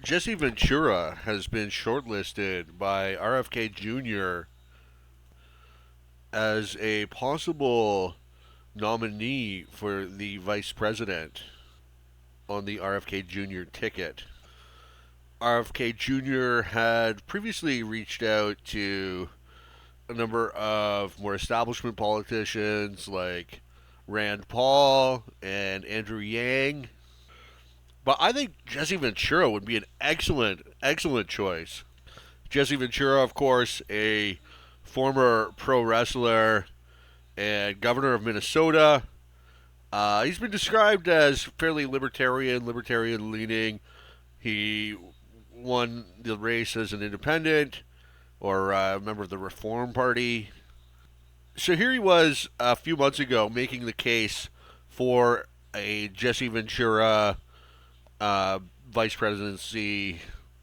Jesse Ventura has been shortlisted by RFK Jr. as a possible nominee for the vice president on the RFK Jr. ticket. RFK Jr. had previously reached out to a number of more establishment politicians like Rand Paul and Andrew Yang. But I think Jesse Ventura would be an excellent choice. Jesse Ventura, of course, a former pro wrestler and governor of Minnesota. He's been described as fairly libertarian leaning. He won the race as an independent or a member of the Reform Party. So here he was a few months ago making the case for a Jesse Ventura vice presidency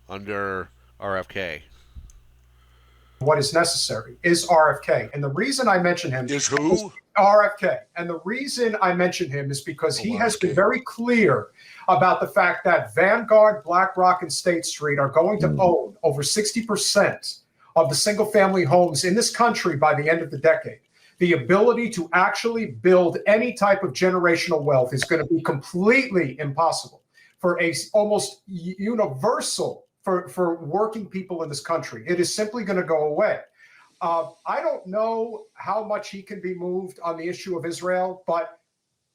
under RFK. What is necessary is RFK. And the reason I mention him is who? RFK. And the reason I mention him is because he has been very clear about the fact that Vanguard, BlackRock, and State Street are going to own over 60% of the single-family homes in this country by the end of the decade. The ability to actually build any type of generational wealth is going to be completely impossible for a almost universal for working people in this country. It is simply going to go away. I don't know how much he can be moved on the issue of Israel, but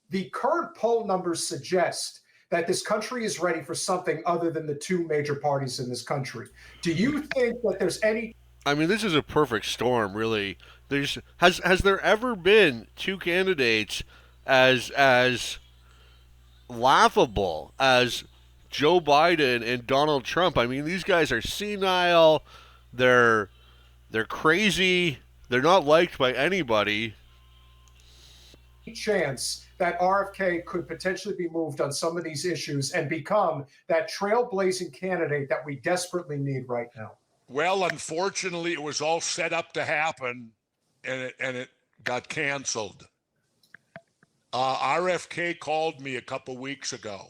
the current poll numbers suggest that this country is ready for something other than the two major parties in this country. Do you think that there's any... I mean, this is a perfect storm, really. Has there ever been two candidates as laughable as Joe Biden and Donald Trump? I mean, these guys are senile. They're crazy. They're not liked by anybody. Chance that RFK could potentially be moved on some of these issues and become that trailblazing candidate that we desperately need right now? Well, unfortunately, it was all set up to happen, and it got canceled. RFK called me a couple weeks ago.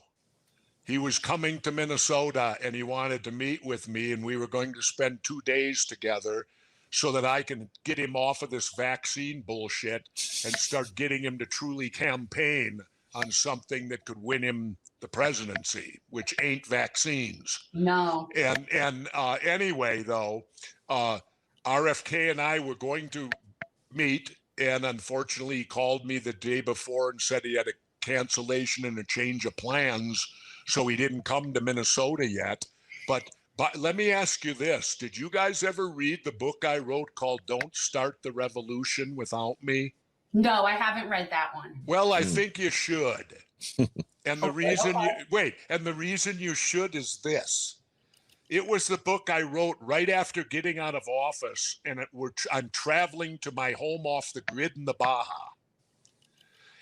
He was coming to Minnesota, and he wanted to meet with me, and we were going to spend 2 days together so that I can get him off of this vaccine bullshit and start getting him to truly campaign on something that could win him the presidency, which ain't vaccines. No. And anyway, though, RFK and I were going to meet, and unfortunately, he called me the day before and said he had a cancellation and a change of plans, so he didn't come to Minnesota yet. But let me ask you this. Did you guys ever read the book I wrote called Don't Start the Revolution Without Me? No, I haven't read that one. Well, I think you should. And the reason you should is this. It was the book I wrote right after getting out of office, and I'm traveling to my home off the grid in the Baja.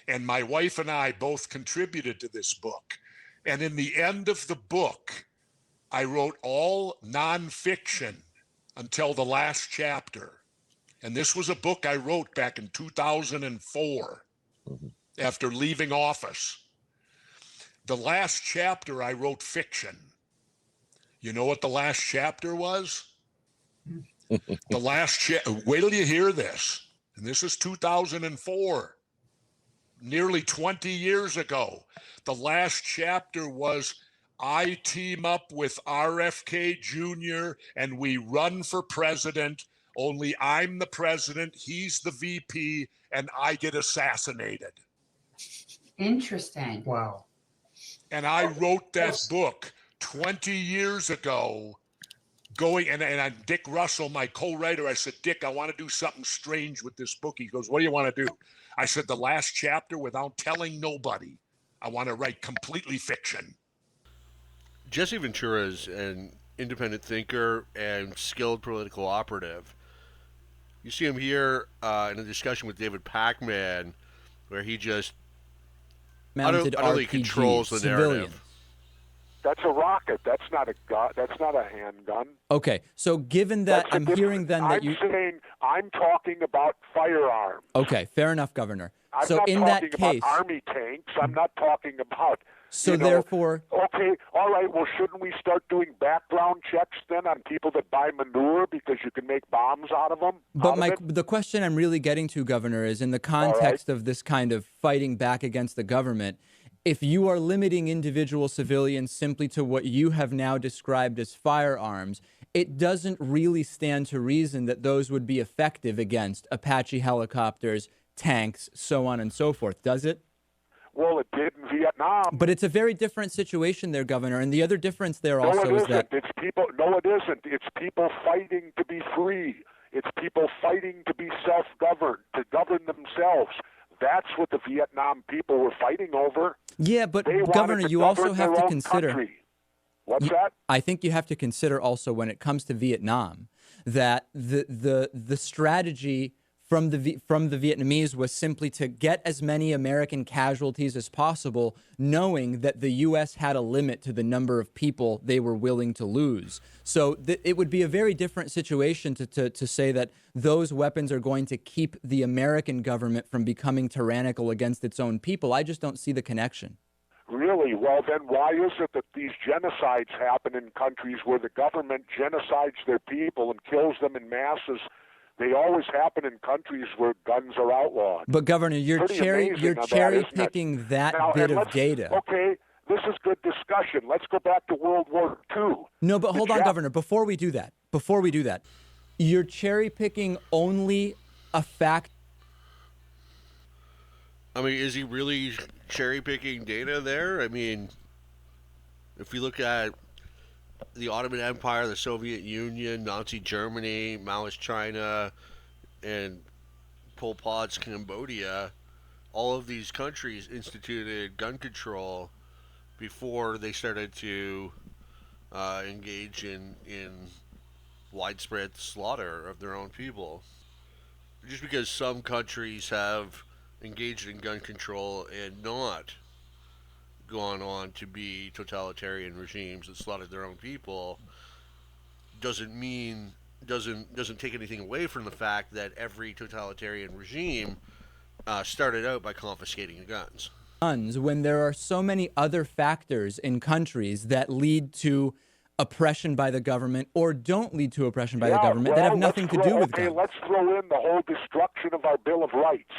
And my wife and I both contributed to this book. And in the end of the book, I wrote all nonfiction until the last chapter. And this was a book I wrote back in 2004 after leaving office. The last chapter, I wrote fiction. You know what the last chapter was? Wait till you hear this. And this is 2004, nearly 20 years ago. The last chapter was, I team up with RFK Jr. and we run for president, only I'm the president, he's the VP, and I get assassinated. Interesting. Wow. And I wrote that book 20 years ago, and Dick Russell, my co-writer, I said, Dick, I want to do something strange with this book. He goes, what do you want to do? I said, the last chapter, without telling nobody, I want to write completely fiction. Jesse Ventura is an independent thinker and skilled political operative. You see him here in a discussion with David Pacman, where he just utterly controls the narrative. That's a rocket. That's not a gun. That's not a handgun. Okay, so given that, I'm hearing then that I'm talking about firearms. Okay, fair enough, Governor. I'm so not in talking that case, about army tanks. I'm not talking about So therefore, okay, all right. Well, shouldn't we start doing background checks then on people that buy manure because you can make bombs out of them? but the question I'm really getting to, Governor, is in the context of this kind of fighting back against the government. If you are limiting individual civilians simply to what you have now described as firearms, it doesn't really stand to reason that those would be effective against Apache helicopters, tanks, so on and so forth, does it? Well, it did in Vietnam. But it's a very different situation there, Governor. And the other difference there also is that it's people. No, it isn't. It's people fighting to be free. It's people fighting to be self-governed, to govern themselves. That's what the Vietnam people were fighting over. Yeah, but Governor, you also have to consider. Country. What's that? I think you have to consider also when it comes to Vietnam that the strategy from the Vietnamese was simply to get as many American casualties as possible, knowing that the U.S. had a limit to the number of people they were willing to lose. So it would be a very different situation to say that those weapons are going to keep the American government from becoming tyrannical against its own people. I just don't see the connection. Really? Well, then why is it that these genocides happen in countries where the government genocides their people and kills them in masses? They always happen in countries where guns are outlawed. But Governor, you're cherry picking that bit of data. Okay, this is good discussion. Let's go back to World War II. No, but hold on, Governor. Before we do that, you're cherry picking only a fact. I mean, is he really cherry picking data there? I mean, if you look at the Ottoman Empire, the Soviet Union, Nazi Germany, Maoist China, and Pol Pot's Cambodia, all of these countries instituted gun control before they started to engage in widespread slaughter of their own people. Just because some countries have engaged in gun control and not gone on to be totalitarian regimes that slaughtered their own people doesn't take anything away from the fact that every totalitarian regime started out by confiscating guns. When there are so many other factors in countries that lead to oppression by the government or don't lead to oppression by the government that have nothing to do with guns. Okay, let's throw in the whole destruction of our Bill of Rights.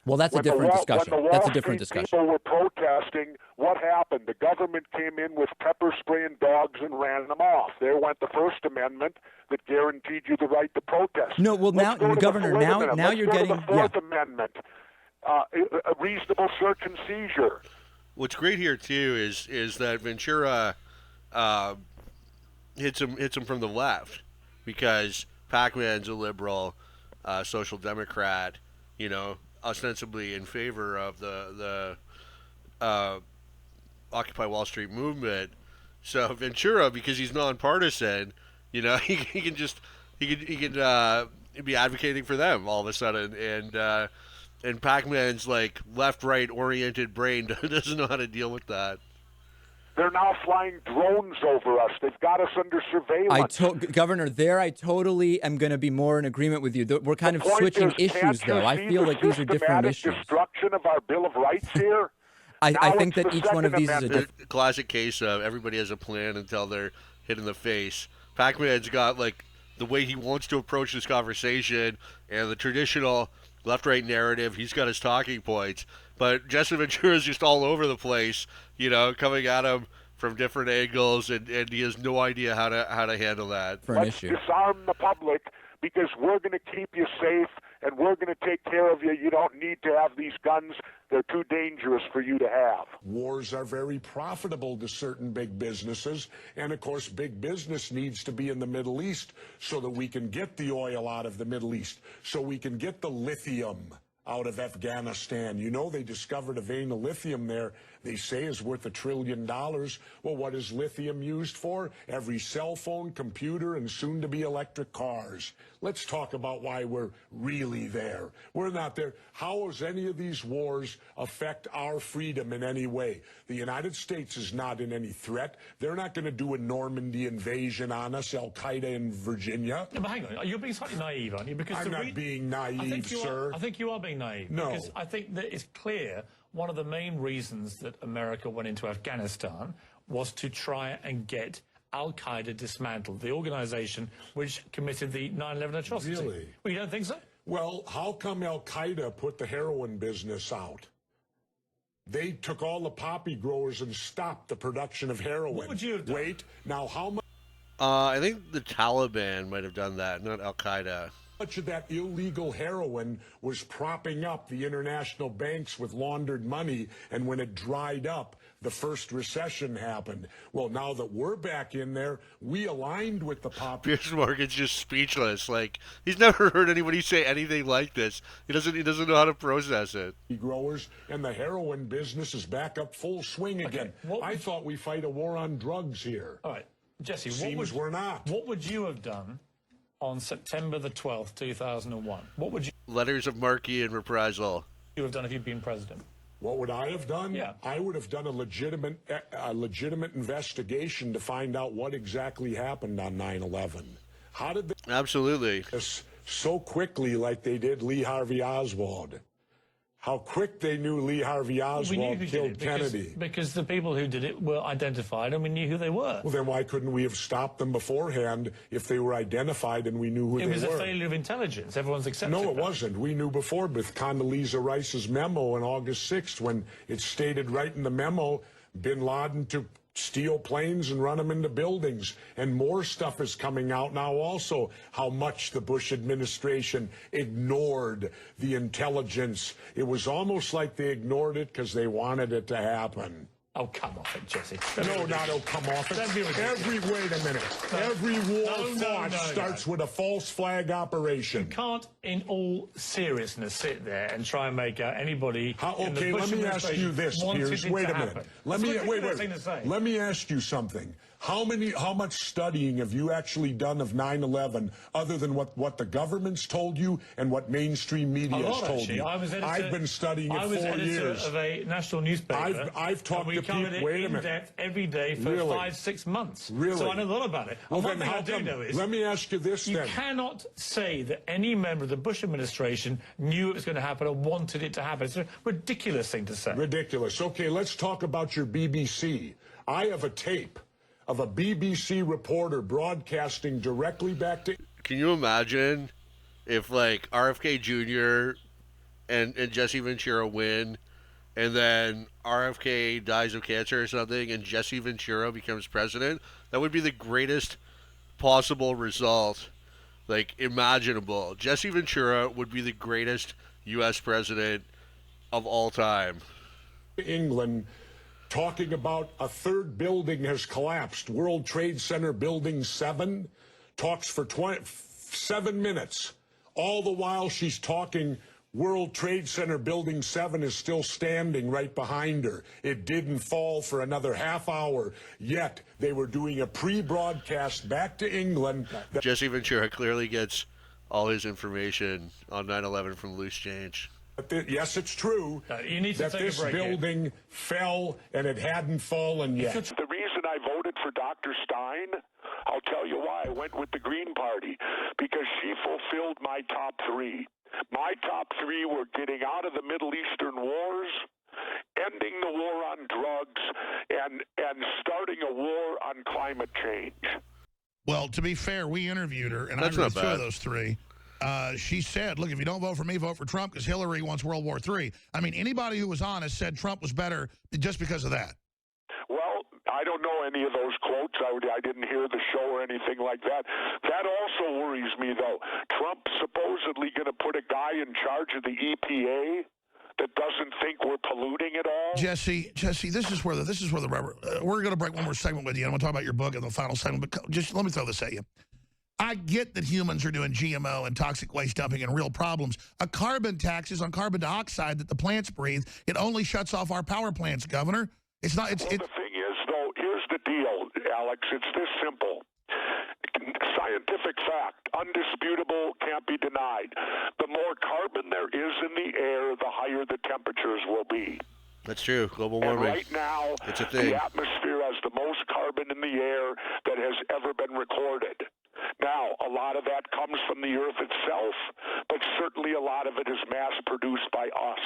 Well, that's a different discussion. That's a different discussion. People were protesting. What happened? The government came in with pepper spraying dogs and ran them off. There went the First Amendment that guaranteed you the right to protest. No, well, now, Governor, now you're getting the Fourth Amendment, a reasonable search and seizure. What's great here too is that Ventura hits him from the left because Pac-Man's a liberal, social democrat, ostensibly in favor of the Occupy Wall Street movement. So Ventura, because he's nonpartisan, he can be advocating for them all of a sudden, and Pac-Man's like left-right oriented brain doesn't know how to deal with that. They're now flying drones over us. They've got us under surveillance. Governor, I totally am going to be more in agreement with you. We're kind of switching issues, though. I feel like these are different issues. Destruction of our Bill of Rights here. I think that each one of these is a classic case of everybody has a plan until they're hit in the face. Pac-Man's got like the way he wants to approach this conversation and the traditional left-right narrative. He's got his talking points. But Jesse Ventura is just all over the place, coming at him from different angles, and he has no idea how to handle that. Let's disarm the public because we're going to keep you safe and we're going to take care of you. You don't need to have these guns. They're too dangerous for you to have. Wars are very profitable to certain big businesses. And, of course, big business needs to be in the Middle East so that we can get the oil out of the Middle East, so we can get the lithium out of Afghanistan. They discovered a vein of lithium there they say is worth $1 trillion. Well, what is lithium used for? Every cell phone, computer, and soon-to-be electric cars. Let's talk about why we're really there. We're not there. How does any of these wars affect our freedom in any way? The United States is not in any threat. They're not going to do a Normandy invasion on us, Al-Qaeda in Virginia. No, but hang on. You're being slightly naive, aren't you? Because I'm not being naive, sir. I think you are being naive. No. Because I think that it's clear one of the main reasons that America went into Afghanistan was to try and get Al-Qaeda dismantled, the organization which committed the 9/11 atrocity. Really? Well, you don't think so? Well, how come Al-Qaeda put the heroin business out? They took all the poppy growers and stopped the production of heroin. What would you have done? Wait, now how much? I think the Taliban might have done that, not Al Qaeda. Much of that illegal heroin was propping up the international banks with laundered money, and when it dried up, the first recession happened. Well, now that we're back in there, we aligned with the Piers Morgan's just speechless. Like, he's never heard anybody say anything like this. He doesn't know how to process it. growers, and the heroin business is back up full swing again. I thought we fight a war on drugs here. All right, Jesse, we're not. What would you have done on September the 12th, 2001? What would you Letters of marque and reprisal. have done if you'd been president? What would I have done? Yeah. I would have done a legitimate investigation to find out what exactly happened on 9/11. How did they Absolutely. this so quickly like they did Lee Harvey Oswald? How quick they knew Lee Harvey Oswald killed Kennedy. Because the people who did it were identified and we knew who they were. Well, then why couldn't we have stopped them beforehand if they were identified and we knew who they were? It was a failure of intelligence. Everyone's accepted No, it that. wasn't. We knew before with Condoleezza Rice's memo on August 6th when it stated right in the memo, bin Laden to steal planes and run them into buildings. And more stuff is coming out now also, how much the Bush administration ignored the intelligence. It was almost like they ignored it because they wanted it to happen. Oh, come off it, Jesse. No, not oh, come off it. Wait a minute. Every war fought starts with a false flag operation. You can't, in all seriousness, sit there and try and make out anybody. Okay, let me ask you this, Piers. Wait a minute. Let me ask you something. How much studying have you actually done of 9/11 other than what the government's told you and what mainstream media has told you? I've been studying it 4 years. I was editor of a national newspaper. I've talked to people. Wait a minute. Depth every day for 5-6 months. Really? So I know a lot about it. Well, one thing I do know is, let me ask you this you cannot say that any member of the Bush administration knew it was going to happen or wanted it to happen. It's a ridiculous thing to say. Ridiculous. Okay, let's talk about your BBC. I have a tape of a BBC reporter broadcasting directly back to... Can you imagine if, like, RFK Jr. and Jesse Ventura win, and then RFK dies of cancer or something, and Jesse Ventura becomes president? That would be the greatest possible result, like, imaginable. Jesse Ventura would be the greatest U.S. president of all time. England, talking about a third building has collapsed. World Trade Center Building 7 talks for 7 minutes. All the while she's talking, World Trade Center Building 7 is still standing right behind her. It didn't fall for another half hour, yet they were doing a pre-broadcast back to England. Jesse Ventura clearly gets all his information on 9/11 from loose change. Yes, it's true you need to that this building fell and it hadn't fallen yet. The reason I voted for Dr. Stein, I'll tell you why. I went with the Green Party because she fulfilled my top 3. My top 3 were getting out of the Middle Eastern wars, ending the war on drugs, and starting a war on climate change. Well, to be fair, we interviewed her, and I read 2 of those 3. She said, look, if you don't vote for me, vote for Trump because Hillary wants World War III. I mean, anybody who was honest said Trump was better just because of that. Well, I don't know any of those quotes. I didn't hear the show or anything like that. That also worries me, though. Trump supposedly going to put a guy in charge of the EPA that doesn't think we're polluting at all. Jesse, this is where the rubber. We're going to break one more segment with you. I'm going to talk about your book in the final segment, but just let me throw this at you. I get that humans are doing GMO and toxic waste dumping and real problems. A carbon tax is on carbon dioxide that the plants breathe. It only shuts off our power plants, Governor. It's not. The thing is, though, here's the deal, Alex. It's this simple. Scientific fact, undisputable, can't be denied. The more carbon there is in the air, the higher the temperatures will be. That's true. Global warming. And right now, it's a thing. The atmosphere has the most carbon in the air that has ever been recorded. Now, a lot of that comes from the Earth itself, but certainly a lot of it is mass-produced by us.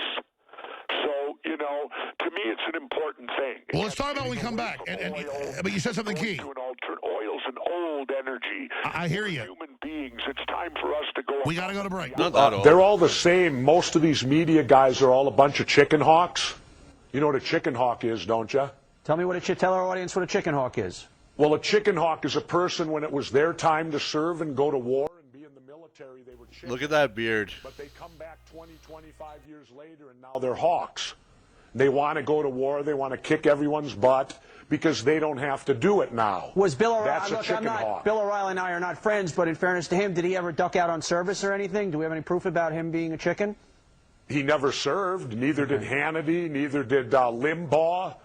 So, to me, it's an important thing. Well, let's talk about when we come back. But you said something key. Oil's an old energy. I hear you. Human beings, it's time for us to go. We got to go to break. Not that old. They're all the same. Most of these media guys are all a bunch of chicken hawks. You know what a chicken hawk is, don't you? Tell our audience what a chicken hawk is. Well, a chicken hawk is a person when it was their time to serve and go to war and be in the military, they were chickens. Look at that beard. But they come back 20, 25 years later, and now they're hawks. They want to go to war. They want to kick everyone's butt because they don't have to do it now. Was Bill O'Reilly? That's a chicken hawk. Bill O'Reilly and I are not friends, but in fairness to him, did he ever duck out on service or anything? Do we have any proof about him being a chicken? He never served. Neither did Hannity. Neither did Limbaugh.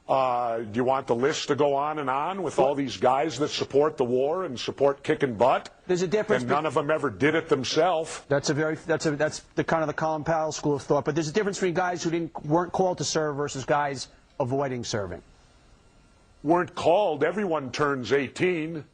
Do you want the list to go on with all these guys that support the war and support kicking butt? There's a difference. And none of them ever did it themselves. That's the kind of the Colin Powell school of thought. But there's a difference between guys who weren't called to serve versus guys avoiding serving. Weren't called. Everyone turns 18.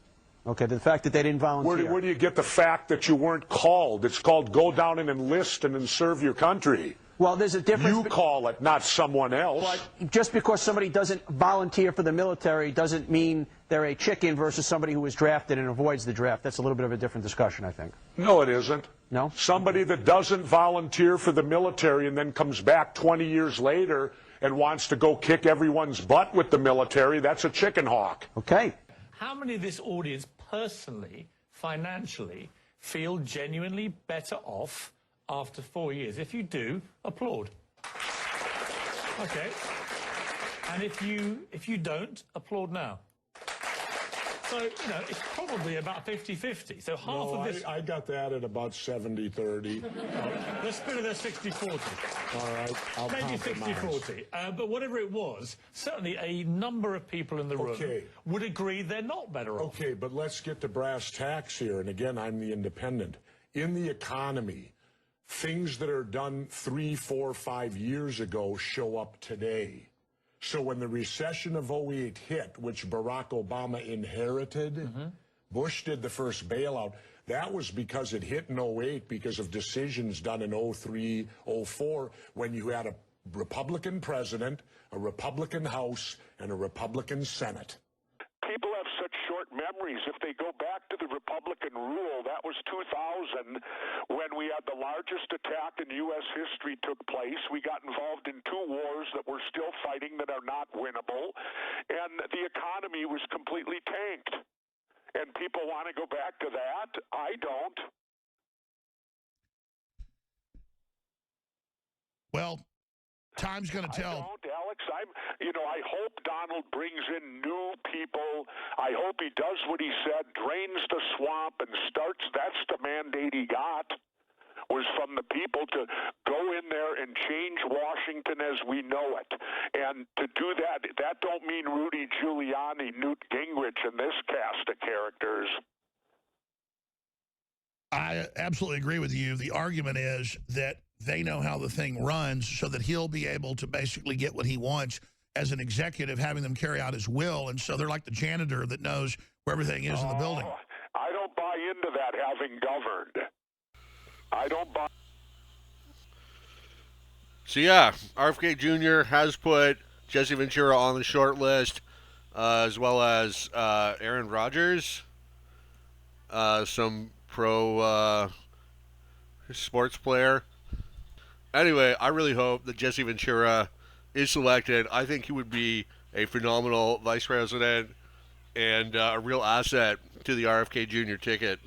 Okay, the fact that they didn't volunteer. Where do you get the fact that you weren't called? It's called go down and enlist and then serve your country. Well, there's a difference. You call it, not someone else. But just because somebody doesn't volunteer for the military doesn't mean they're a chicken versus somebody who was drafted and avoids the draft. That's a little bit of a different discussion, I think. No, it isn't. No? Somebody that doesn't volunteer for the military and then comes back 20 years later and wants to go kick everyone's butt with the military, that's a chicken hawk. Okay. How many of this audience personally, financially, feel genuinely better off after 4 years? If you do, applaud. Okay. And if you don't, applaud now. So, it's probably about 50-50. So half of this... I got that at about 70-30. Let's put it at 60-40. All right, I'll maybe compromise. 60-40. But whatever it was, certainly a number of people in the room would agree they're not better off. Okay, but let's get to brass tacks here. And again, I'm the independent. In the economy, things that are done 3, 4, 5 years ago show up today. So when the recession of 2008 hit, which Barack Obama inherited, Bush did the first bailout. That was because it hit in 2008 because of decisions done in 2003, 2004, when you had a Republican president, a Republican House, and a Republican Senate. People have such short memories. If they go back to the Republican rule, that was 2000 when we had the largest attack in U.S. history took place. We got involved in 2 wars that we're still fighting that are not winnable, and the economy was completely tanked. And people want to go back to that? I don't. Well, time's going to tell. I don't, Alex. I hope Donald brings in new people. I hope he does what he said, drains the swamp and starts. That's the mandate he got, was from the people to go in there and change Washington as we know it. And to do that don't mean Rudy Giuliani, Newt Gingrich, and this cast of characters. I absolutely agree with you. The argument is that they know how the thing runs so that he'll be able to basically get what he wants as an executive, having them carry out his will. And so they're like the janitor that knows where everything is in the building. I don't buy into that, having governed. I don't buy. So, yeah, RFK Jr. has put Jesse Ventura on the short list, as well as Aaron Rodgers, some pro sports player. Anyway, I really hope that Jesse Ventura is selected. I think he would be a phenomenal vice president and a real asset to the RFK Jr. ticket.